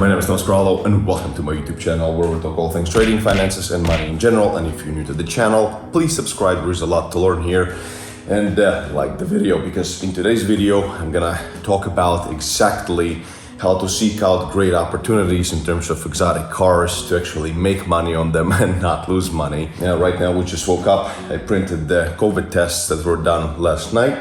my name is Nospralo and welcome to my YouTube channel where we talk all things trading, finances and money in general. And if you're new to the channel, please subscribe, there's a lot to learn here. And like the video, because in today's video I'm gonna talk about exactly how to seek out great opportunities in terms of exotic cars to actually make money on them and not lose money. Right now we just woke up, I printed the COVID tests that were done last night,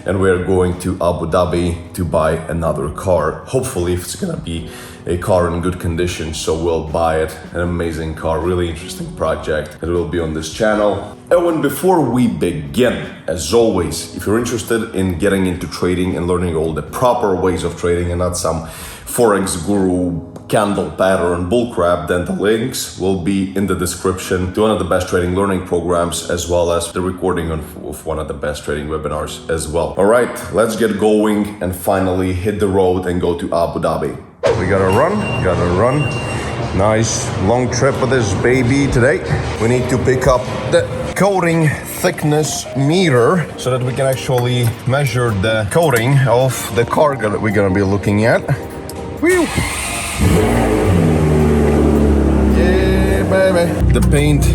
and we're going to Abu Dhabi to buy another car. Hopefully if it's gonna be a car in good condition, so we'll buy it. An amazing car, really interesting project that will be on this channel. And before we begin, as always, if you're interested in getting into trading and learning all the proper ways of trading and not some Forex guru candle pattern bullcrap, then the links will be in the description to one of the best trading learning programs, as well as the recording of one of the best trading webinars as well. All right, let's get going and finally hit the road and go to Abu Dhabi. We gotta run. Nice long trip with this baby today. We need to pick up the coating thickness meter so that we can actually measure the coating of the car that we're gonna be looking at. Whew. Yeah, baby. The paint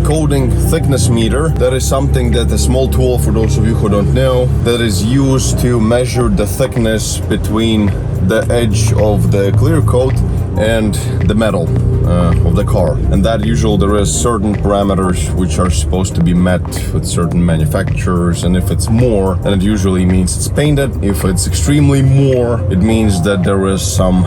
coating thickness meter, that is something that a small tool, for those of you who don't know, that is used to measure the thickness between the edge of the clear coat and the metal of the car. And that usually there is certain parameters which are supposed to be met with certain manufacturers, and if it's more, then it usually means it's painted. If it's extremely more, it means that there is some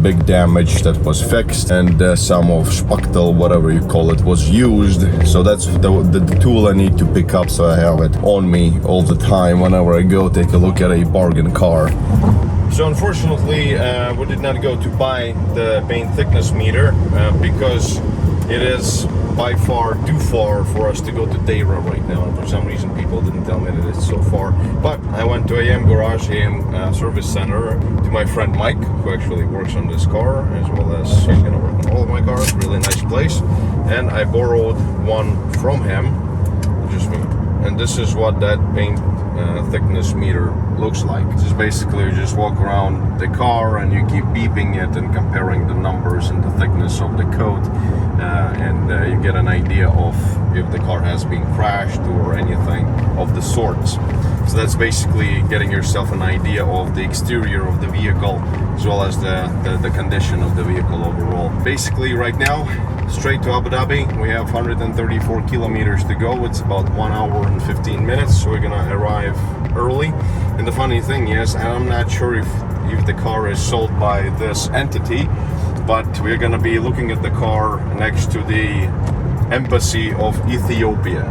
big damage that was fixed, and some of spachtel, whatever you call it, was used. So that's the tool I need to pick up, so I have it on me all the time whenever I go take a look at a bargain car. So unfortunately, we did not go to buy the paint thickness meter because it is by far too far for us to go to Deira right now. And for some reason, people didn't tell me that it's so far. But I went to AM Garage, AM Service Center, to my friend Mike, who actually works on this car, as well as he's gonna work on all of my cars. Really nice place. And I borrowed one from him, just me. And this is what that paint thickness meter looks like. This is basically you just walk around the car and you keep beeping it and comparing the numbers and the thickness of the coat, and you get an idea of if the car has been crashed or anything of the sorts. So that's basically getting yourself an idea of the exterior of the vehicle, as well as the condition of the vehicle overall. Basically right now, straight to Abu Dhabi, we have 134 kilometers to go. It's about 1 hour and 15 minutes, so we're gonna arrive early. And the funny thing is, and I'm not sure if the car is sold by this entity, but we're gonna be looking at the car next to the embassy of Ethiopia.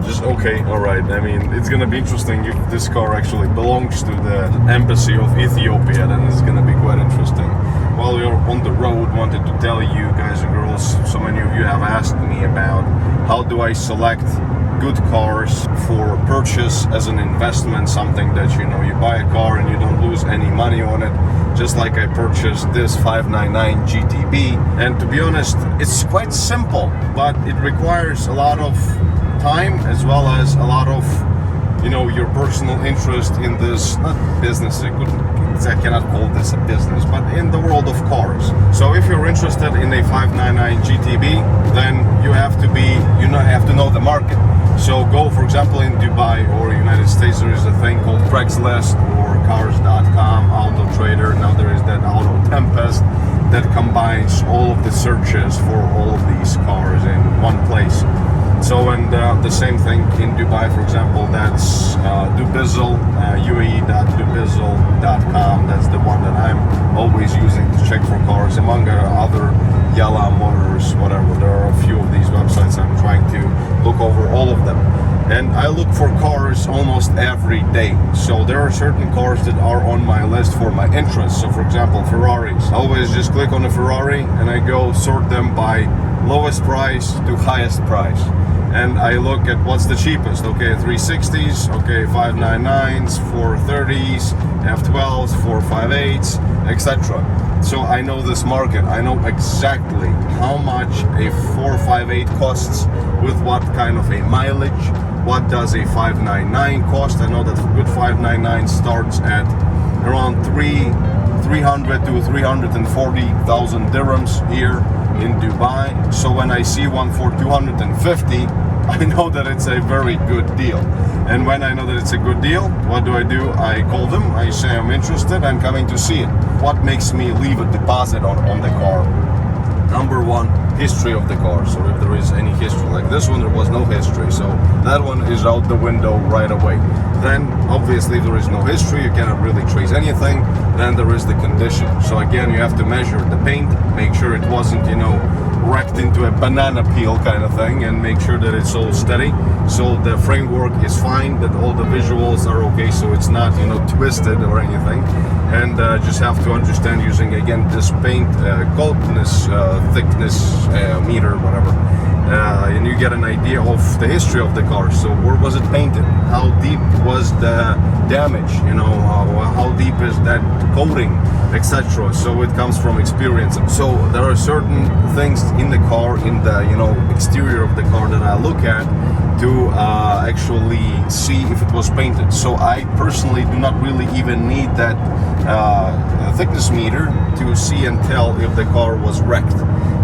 Just okay, all right. I mean, it's gonna be interesting if this car actually belongs to the embassy of Ethiopia. Then it's gonna be quite interesting. While we're on the road, wanted to tell you guys and girls, so many of you have asked me about how do I select good cars for purchase as an investment, something that you buy a car and you don't lose any money on it, just like I purchased this 599 GTB. And to be honest, it's quite simple, but it requires a lot of time, as well as a lot of your personal interest in this, not business, I cannot call this a business, but in the world of cars. So if you're interested in a 599 GTB, then you have to know the market. So go, for example, in Dubai or United States, there is a thing called Craigslist or Cars.com, Auto Trader. Now there is that Auto Tempest that combines all of the searches for all of these cars in one place. So, and the same thing in Dubai, for example, that's Dubizzle, UAE.dubizzle.com. That's the one that I'm always using to check for cars, among other Yalla Motors, whatever. There are a few of these websites. I'm trying to look over all of them. And I look for cars almost every day. So there are certain cars that are on my list for my interest. So for example, Ferraris. I always just click on a Ferrari and I go sort them by lowest price to highest price. And I look at what's the cheapest. Okay, 360s, okay, 599s, 430s, F12s, 458s, etc. So I know this market. I know exactly how much a 458 costs with what kind of a mileage. What does a 599 cost? I know that a good 599 starts at around 300 to 340,000 dirhams here in Dubai. So when I see one for 250, I know that it's a very good deal. And when I know that it's a good deal, what do? I call them, I say I'm interested, I'm coming to see it. What makes me leave a deposit on the car? Number one, history of the car. So if there is any history, like this one, there was no history. So that one is out the window right away. Then obviously if there is no history, you cannot really trace anything. Then there is the condition. So again, you have to measure the paint, make sure it wasn't, wrecked into a banana peel kind of thing, and make sure that it's all steady. So the framework is fine, that all the visuals are okay, so it's not, twisted or anything. And just have to understand using, again, this paint coldness, thickness meter, whatever. And you get an idea of the history of the car. So where was it painted? How deep was the damage? How deep is that coating, etc. So it comes from experience. So there are certain things in the car, in the exterior of the car, that I look at to actually see if it was painted. So I personally do not really even need that thickness meter to see and tell if the car was wrecked.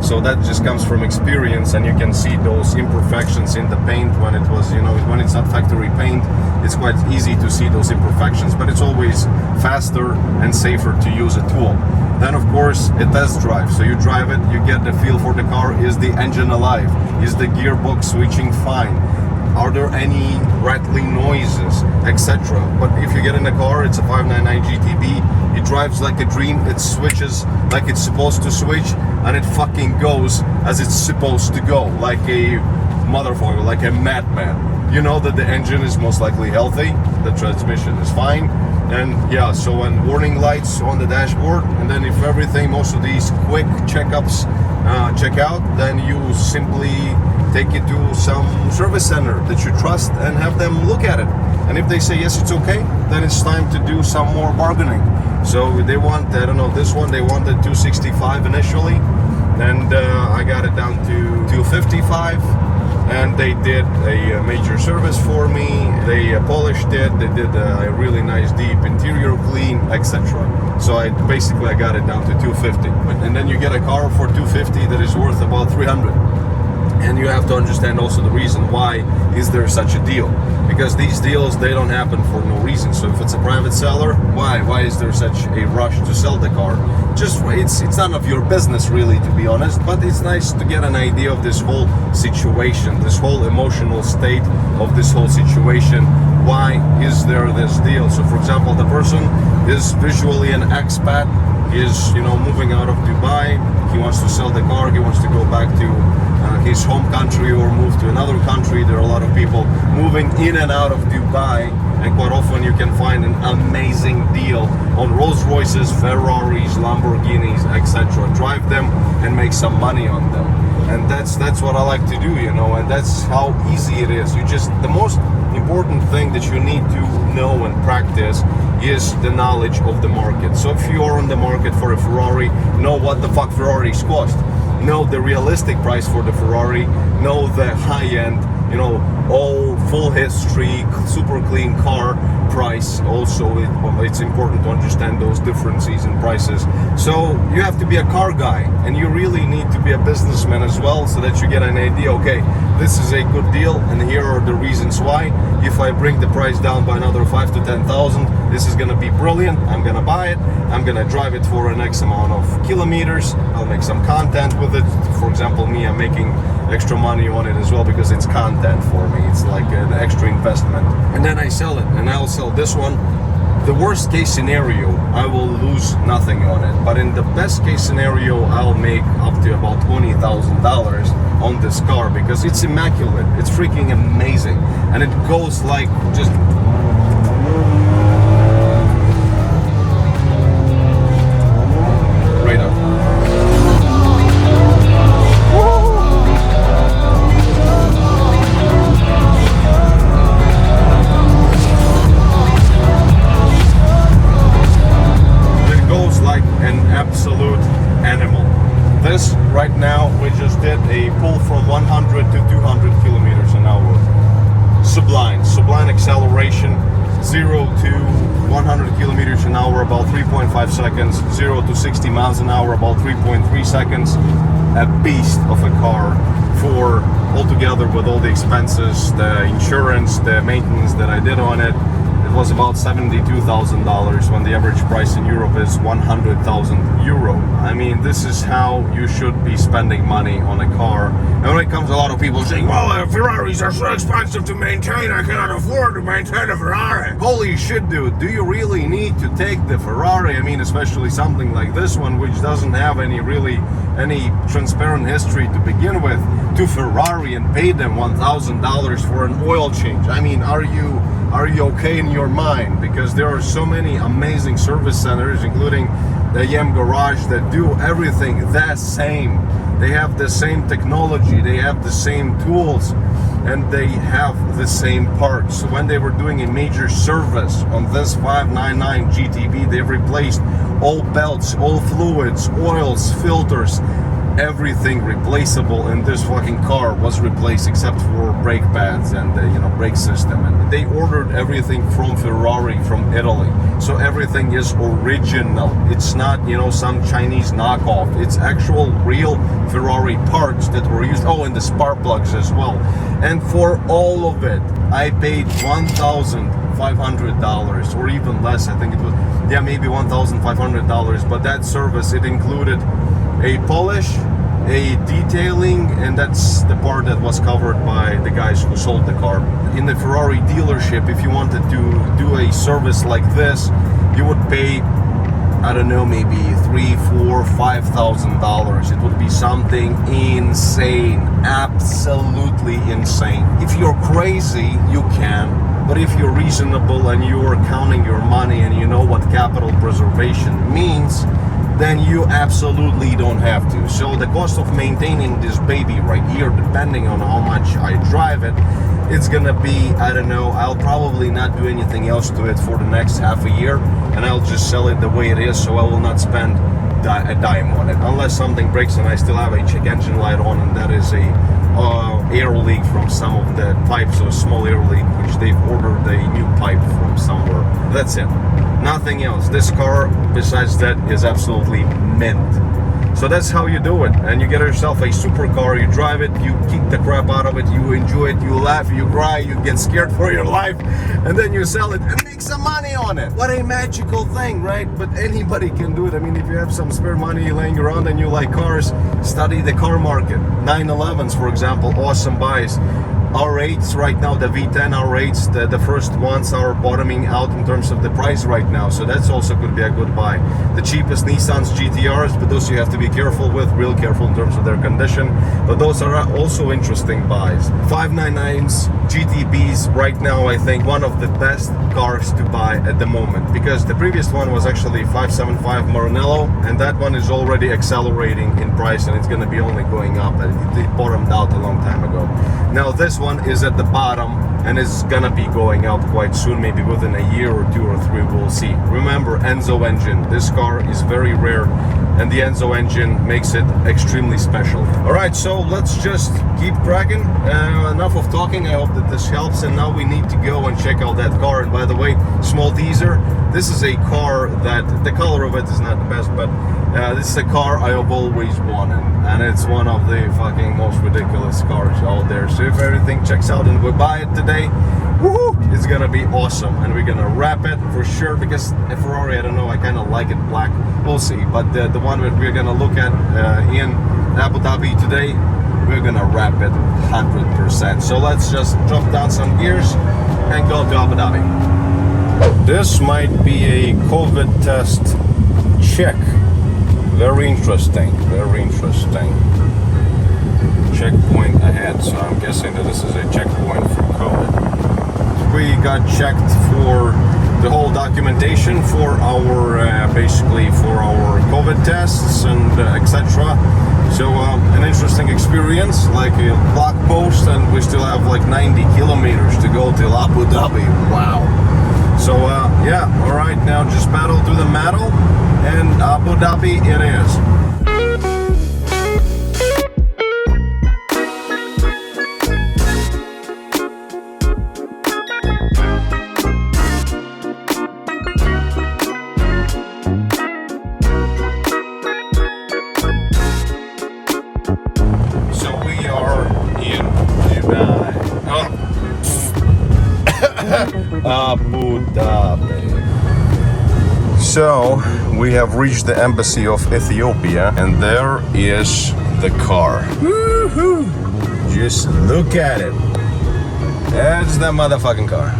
So that just comes from experience, and you can see those imperfections in the paint when it was, when it's not factory paint. It's quite easy to see those imperfections, but it's always faster and safer to use a tool. Then of course a test drive. So you drive it, you get the feel for the car. Is the engine alive? Is the gearbox switching fine? Are there any rattling noises, etc.? But if you get in the car, it's a 599 GTB, it drives like a dream, it switches like it's supposed to switch, and it fucking goes as it's supposed to go, like a motherfucker, like a madman. You know that the engine is most likely healthy, the transmission is fine, and yeah, so when warning lights on the dashboard, and then if everything, most of these quick checkups check out, then you simply take it to some service center that you trust and have them look at it. And if they say yes, it's okay, then it's time to do some more bargaining. So they want, I don't know, this one they wanted 265 initially, and I got it down to 255. And they did a major service for me. They polished it. They did a really nice deep interior clean, etc. So I got it down to 250. And then you get a car for 250 that is worth about 300. And you have to understand also the reason why is there such a deal. Because these deals, they don't happen for no reason. So if it's a private seller, why is there such a rush to sell the car? Just it's none of your business really, to be honest, but it's nice to get an idea of this whole situation, this whole emotional state of this whole situation. Why is there this deal? So for example, the person is visually an expat, is moving out of Dubai, he wants to sell the car, he wants to go back to his home country or move to another country. There are a lot of people moving in and out of Dubai, and quite often you can find an amazing deal on Rolls Royces, Ferraris, Lamborghinis, etc. Drive them and make some money on them. And that's what I like to do, and that's how easy it is. The most important thing that you need to know and practice is the knowledge of the market. So if you are on the market for a Ferrari, know what the fuck Ferraris cost. Know the realistic price for the Ferrari, know the high-end, all full history, super clean car price. Also, it's important to understand those differences in prices. So you have to be a car guy, and you really need to be a businessman as well, so that you get an idea, okay, this is a good deal, and here are the reasons why. If I bring the price down by another 5 to 10,000, this is gonna be brilliant. I'm gonna buy it, I'm gonna drive it for an X amount of kilometers, I'll make some content with it. For example, me, I'm making extra money on it as well because it's content for me. It's like an extra investment. And then I sell it, and I'll sell this one. The worst case scenario, I will lose nothing on it. But in the best case scenario, I'll make up to about $20,000 on this car because it's immaculate. It's freaking amazing. And it goes like just... right up. Absolute animal. This right now, we just did a pull from 100 to 200 kilometers an hour. Sublime acceleration. 0 to 100 kilometers an hour about 3.5 seconds, 0 to 60 miles an hour about 3.3 seconds. A beast of a car for altogether with all the expenses, the insurance, the maintenance that I did on it. It was about $72,000 when the average price in Europe is 100,000 euro. I mean, this is how you should be spending money on a car. And when it comes to a lot of people saying, well, Ferraris are so expensive to maintain, I cannot afford to maintain a Ferrari. Holy shit, dude, do you really need to take the Ferrari? I mean, especially something like this one, which doesn't have any transparent history to begin with, to Ferrari and pay them $1,000 for an oil change? I mean, are you okay in your mind? Because there are so many amazing service centers, including the YM Garage, that do everything the same. They have the same technology, they have the same tools, and they have the same parts. So when they were doing a major service on this 599 GTB, they've replaced all belts, all fluids, oils, filters, everything replaceable in this fucking car was replaced except for brake pads and the brake system. And they ordered everything from Ferrari, from Italy, so everything is original. It's not some Chinese knockoff. It's actual real Ferrari parts that were used. Oh, and the spark plugs as well. And for all of it I paid $1,500 or even less. I think it was maybe $1,500. But that service, it included a polish, a detailing, and that's the part that was covered by the guys who sold the car. In the Ferrari dealership, if you wanted to do a service like this, you would pay, I don't know, maybe $3,000, $4,000, $5,000. It would be something insane, absolutely insane. If you're crazy, you can. But if you're reasonable and you're counting your money and you know what capital preservation means, then you absolutely don't have to. So the cost of maintaining this baby right here, depending on how much I drive it, it's gonna be, I don't know, I'll probably not do anything else to it for the next half a year, and I'll just sell it the way it is, so I will not spend a dime on it, unless something breaks and I still have a check engine light on, and that is a air leak from some of the pipes, or a small air leak, which they've ordered a new pipe from somewhere. That's it. Nothing else. This car, besides that, is absolutely mint. So that's how you do it. And you get yourself a supercar, you drive it, you kick the crap out of it, you enjoy it, you laugh, you cry, you get scared for your life, and then you sell it and make some money on it. What a magical thing, right? But anybody can do it. I mean, if you have some spare money laying around and you like cars, study the car market. 911s, for example, awesome buys. R8s right now, the V10 R8s, the first ones are bottoming out in terms of the price right now, so that's also could be a good buy. The cheapest Nissans GTRs, but those you have to be careful with, real careful in terms of their condition, but those are also interesting buys. 599s, GTBs right now, I think one of the best cars to buy at the moment, because the previous one was actually 575 Maranello, and that one is already accelerating in price, and it's going to be only going up, and it bottomed out a long time ago. Now this one is at the bottom and it's gonna be going up quite soon, maybe within a year or 2 or 3, we'll see. Remember, Enzo engine. This car is very rare and the Enzo engine makes it extremely special. Alright, so let's just keep cracking. Enough of talking. I hope that this helps, and now we need to go and check out that car. And by the way, small teaser, this is a car that the color of it is not the best, but this is a car I have always wanted, and it's one of the fucking most ridiculous cars out there. So if everything checks out and we buy it today, woohoo, it's gonna be awesome, and we're gonna wrap it for sure, because a Ferrari, I don't know, I kind of like it black, we'll see. But the one that we're gonna look at in Abu Dhabi today, we're gonna wrap it 100%. So let's just drop down some gears and go to Abu Dhabi. This might be a COVID test check. Very interesting, very interesting. Checkpoint ahead, so I'm guessing that this is a checkpoint for COVID. We got checked for the whole documentation for our, basically for our COVID tests and etc. So an interesting experience, like a block post, and we still have like 90 kilometers to go till Abu Dhabi. Wow. So yeah, all right, now just paddle to the metal, and Abu Dhabi it is. Abu Dhabi. So we have reached the embassy of Ethiopia, and there is the car. Woohoo! Just look at it. That's the motherfucking car.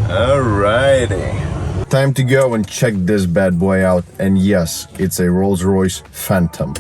Alrighty. Time to go and check this bad boy out. And yes, it's a Rolls Royce Phantom.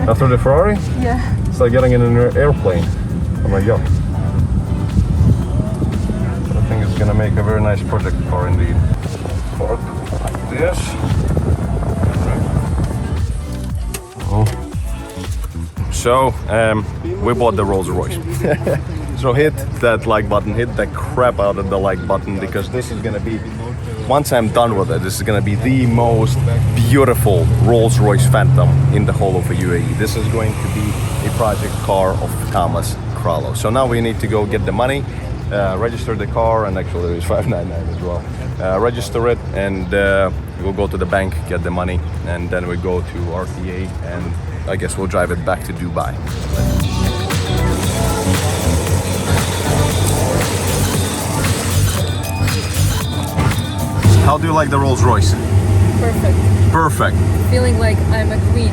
After the Ferrari? Yeah. It's like getting in an airplane. Oh my god. I think it's gonna make a very nice project car indeed. Park like this. Oh. So, we bought the Rolls Royce. So hit that like button, hit the crap out of the like button, because this is gonna be, once I'm done with it, this is gonna be the most beautiful Rolls Royce Phantom in the whole of the UAE. This is going to be a project car of Thomas Krallo. So now we need to go get the money, register the car, and actually there's 599 as well. Register it, and we'll go to the bank, get the money, and then we go to RTA, and I guess we'll drive it back to Dubai. How do you like the Rolls Royce? Perfect. Perfect. Feeling like I'm a queen.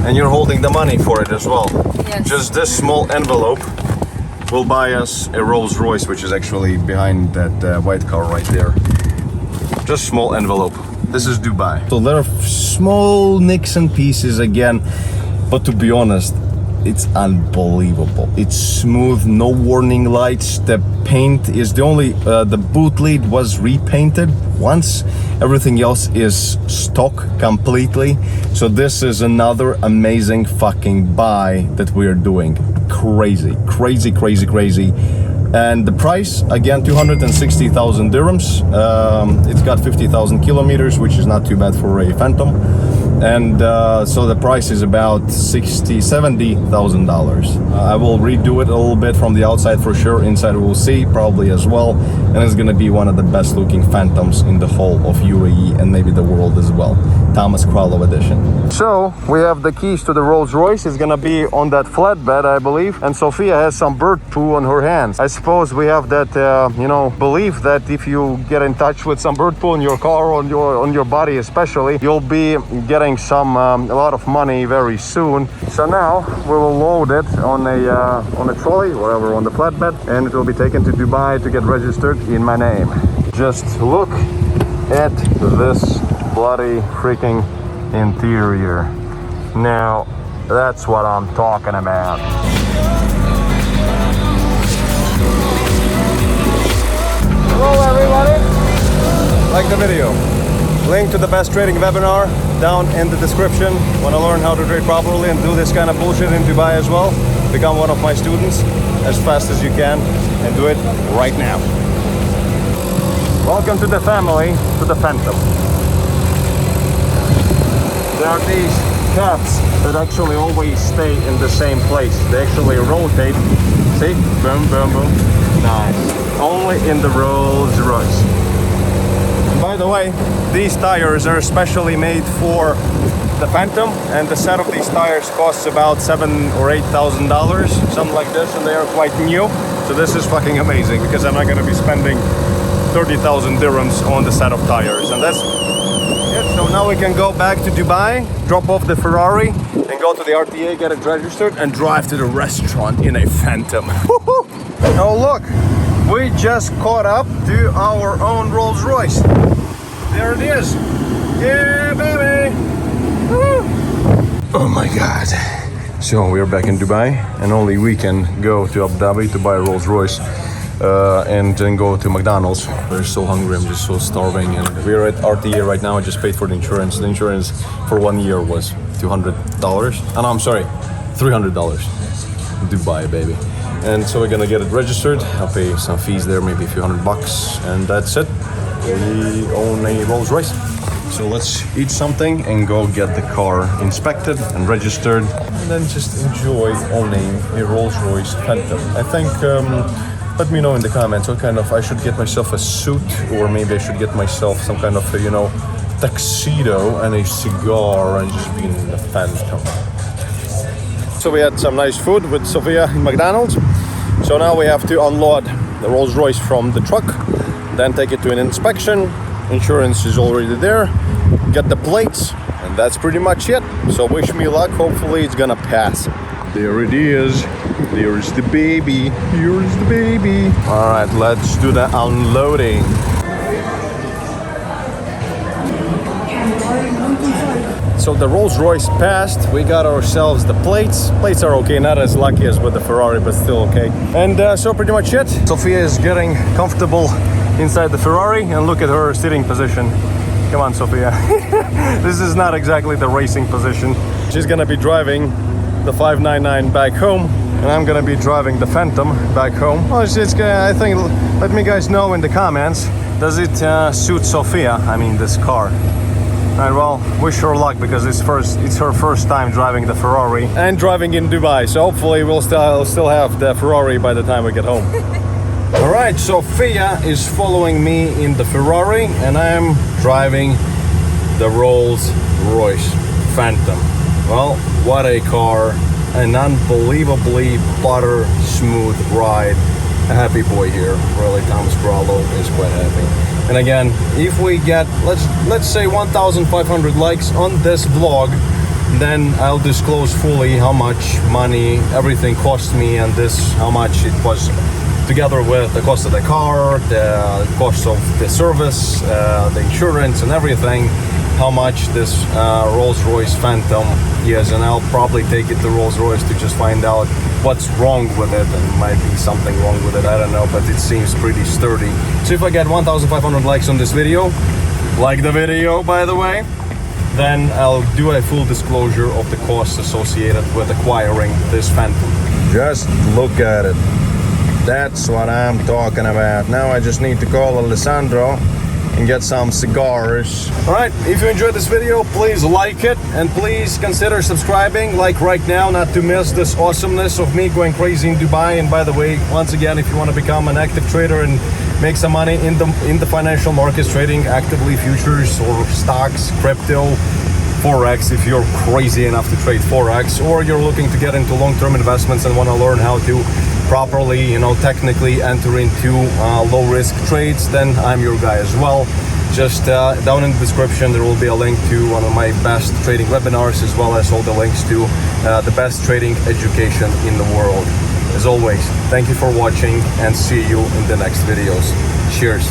And you're holding the money for it as well. Yes. Just this small envelope will buy us a Rolls Royce, which is actually behind that white car right there. Just small envelope. This is Dubai. So there are small nicks and pieces again, but to be honest, it's unbelievable. It's smooth, no warning lights. The paint is the only, the boot lid was repainted once. Everything else is stock completely. So this is another amazing fucking buy that we are doing. Crazy, crazy, crazy, crazy. And the price, again, 260,000 dirhams. It's got 50,000 kilometers, which is not too bad for a Phantom. And so the price is about $70,000. I will redo it a little bit from the outside for sure. Inside we'll see probably as well. And it's gonna be one of the best looking Phantoms in the whole of UAE and maybe the world as well. Thomas Krallo edition. So we have the keys to the Rolls Royce. It's gonna be on that flatbed, I believe. And Sophia has some bird poo on her hands. I suppose we have that, belief that if you get in touch with some bird poo in your car, on your body especially, you'll be getting a lot of money very soon. So now we will load it on a trolley, whatever, on the flatbed, and it will be taken to Dubai to get registered in my name. Just look at this bloody freaking interior. Now that's what I'm talking about. Hello everybody, like the video. Link to the best trading webinar down in the description. Want to learn how to trade properly and do this kind of bullshit in Dubai as well? Become one of my students as fast as you can and do it right now. Welcome to the family, to the Phantom. There are these caps that actually always stay in the same place. They actually rotate. See? Boom, boom, boom. Nice. Only in the Rolls Royce. By the way, these tires are specially made for the Phantom, and the set of these tires costs about $7,000 or $8,000, something like this, and they are quite new. So this is fucking amazing, because I'm not going to be spending 30,000 dirhams on the set of tires, and that's it. So now we can go back to Dubai, drop off the Ferrari, and go to the RTA, get it registered, and drive to the restaurant in a Phantom. Oh look! We just caught up to our own Rolls Royce. There it is. Yeah, baby. Woo. Oh my God. So we're back in Dubai, and only we can go to Abu Dhabi to buy a Rolls Royce. and then go to McDonald's. We're so hungry, I'm just so starving, and we're at RTA right now. I just paid for the insurance. The insurance for 1 year was $200. Oh no, I'm sorry, $300. Dubai, baby. And so we're gonna get it registered. I'll pay some fees there, maybe a few $100, and that's it. We own a Rolls Royce. So let's eat something and go get the car inspected and registered, and then just enjoy owning a Rolls Royce Phantom. I think, let me know in the comments what kind of, I should get myself a suit, or maybe I should get myself some kind of, tuxedo and a cigar and just be in the Phantom. So we had some nice food with Sophia in McDonald's. So now we have to unload the Rolls Royce from the truck, then take it to an inspection. Insurance is already there, get the plates, and that's pretty much it. So wish me luck, hopefully it's gonna pass. There it is, there's the baby, here's the baby. All right, let's do the unloading. So the Rolls Royce passed, we got ourselves the plates. Plates are okay, not as lucky as with the Ferrari, but still okay. And so pretty much it. Sophia is getting comfortable inside the Ferrari, and look at her sitting position. Come on, Sophia. This is not exactly the racing position. She's gonna be driving the 599 back home, and I'm gonna be driving the Phantom back home. Well, I think, let me guys know in the comments, does it suit Sophia? I mean, this car. Alright, well, wish her luck, because it's her first time driving the Ferrari and driving in Dubai. So hopefully we'll still have the Ferrari by the time we get home. All right, Sophia is following me in the Ferrari, and I'm driving the Rolls Royce Phantom. Well, what a car, an unbelievably butter smooth ride. A happy boy here, really. Thomas Grallo is quite happy. And again, if we get, let's say 1,500 likes on this vlog, then I'll disclose fully how much money everything cost me, and how much it was, together with the cost of the car, the cost of the service, the insurance and everything, how much this Rolls Royce Phantom is. And I'll probably take it to Rolls Royce to just find out what's wrong with it, and might be something wrong with it, I don't know, but it seems pretty sturdy. So if I get 1,500 likes on this video, like the video by the way, then I'll do a full disclosure of the costs associated with acquiring this Phantom. Just look at it. That's what I'm talking about. Now I just need to call Alessandro and get some cigars. All right, if you enjoyed this video, please like it, and please consider subscribing, like right now, not to miss this awesomeness of me going crazy in Dubai. And by the way, once again, if you want to become an active trader and make some money in the financial markets, trading actively futures or stocks, crypto, Forex, if you're crazy enough to trade Forex, or you're looking to get into long-term investments and want to learn how to properly, technically enter into low-risk trades, then I'm your guy as well. Just down in the description there will be a link to one of my best trading webinars, as well as all the links to the best trading education in the world. As always, thank you for watching, and see you in the next videos. Cheers.